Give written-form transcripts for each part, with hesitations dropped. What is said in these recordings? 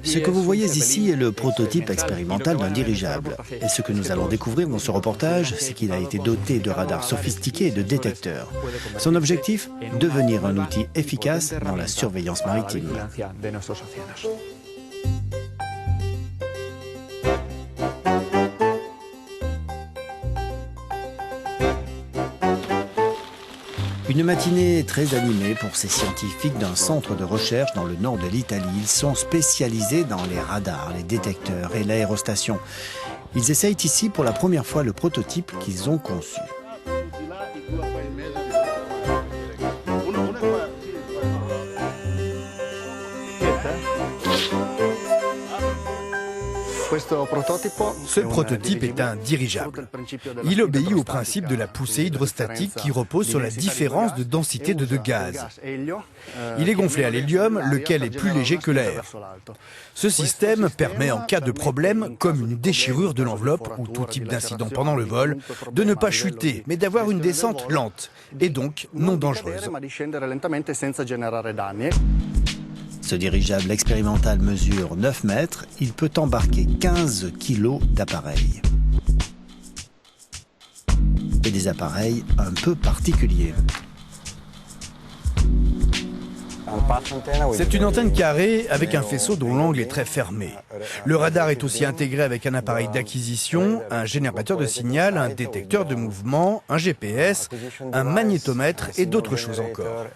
Ce que vous voyez ici est le prototype expérimental d'un dirigeable. Et ce que nous allons découvrir dans ce reportage, c'est qu'il a été doté de radars sophistiqués et de détecteurs. Son objectif, devenir un outil efficace dans la surveillance maritime. Une matinée très animée pour ces scientifiques d'un centre de recherche dans le nord de l'Italie. Ils sont spécialisés dans les radars, les détecteurs et l'aérostation. Ils essayent ici pour la première fois le prototype qu'ils ont conçu. Ce prototype est un dirigeable. Il obéit au principe de la poussée hydrostatique qui repose sur la différence de densité de deux gaz. Il est gonflé à l'hélium, lequel est plus léger que l'air. Ce système permet en cas de problème, comme une déchirure de l'enveloppe ou tout type d'incident pendant le vol, de ne pas chuter, mais d'avoir une descente lente et donc non dangereuse. Ce dirigeable expérimental mesure 9 mètres. Il peut embarquer 15 kilos d'appareils. Et des appareils un peu particuliers. C'est une antenne carrée avec un faisceau dont l'angle est très fermé. Le radar est aussi intégré avec un appareil d'acquisition, un générateur de signal, un détecteur de mouvement, un GPS, un magnétomètre et d'autres choses encore.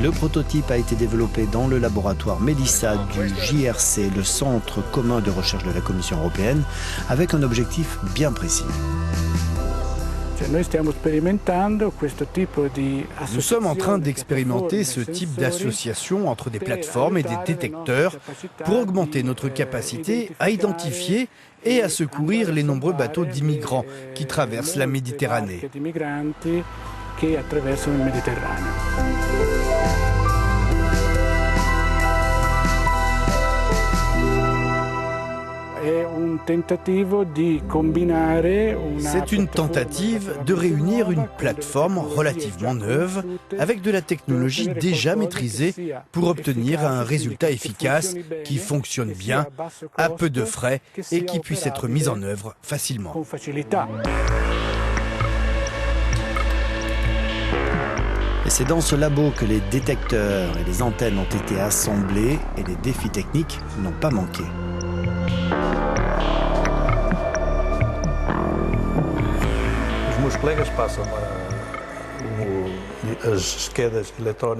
Le prototype a été développé dans le laboratoire Melissa du JRC, le Centre commun de recherche de la Commission européenne, avec un objectif bien précis. Nous sommes en train d'expérimenter ce type d'association entre des plateformes et des détecteurs pour augmenter notre capacité à identifier et à secourir les nombreux bateaux d'immigrants qui traversent la Méditerranée. C'est une tentative de réunir une plateforme relativement neuve avec de la technologie déjà maîtrisée pour obtenir un résultat efficace qui fonctionne bien, à peu de frais et qui puisse être mis en œuvre facilement. Et c'est dans ce labo que les détecteurs et les antennes ont été assemblés et les défis techniques n'ont pas manqué.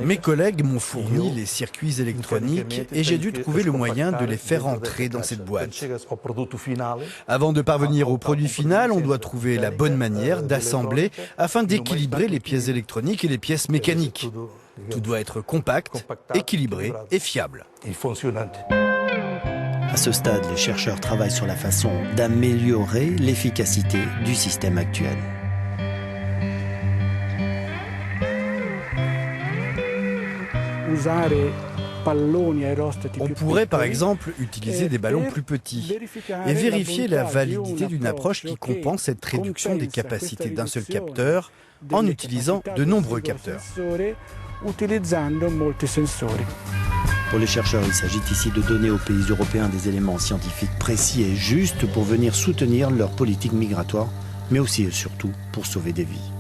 Mes collègues m'ont fourni les circuits électroniques et j'ai dû trouver le moyen de les faire entrer dans cette boîte. Avant de parvenir au produit final, on doit trouver la bonne manière d'assembler afin d'équilibrer les pièces électroniques et les pièces mécaniques. Tout doit être compact, équilibré et fiable. À ce stade, les chercheurs travaillent sur la façon d'améliorer l'efficacité du système actuel. On pourrait par exemple utiliser des ballons plus petits et vérifier la validité d'une approche qui compense cette réduction des capacités d'un seul capteur en utilisant de nombreux capteurs. Pour les chercheurs, il s'agit ici de donner aux pays européens des éléments scientifiques précis et justes pour venir soutenir leur politique migratoire, mais aussi et surtout pour sauver des vies.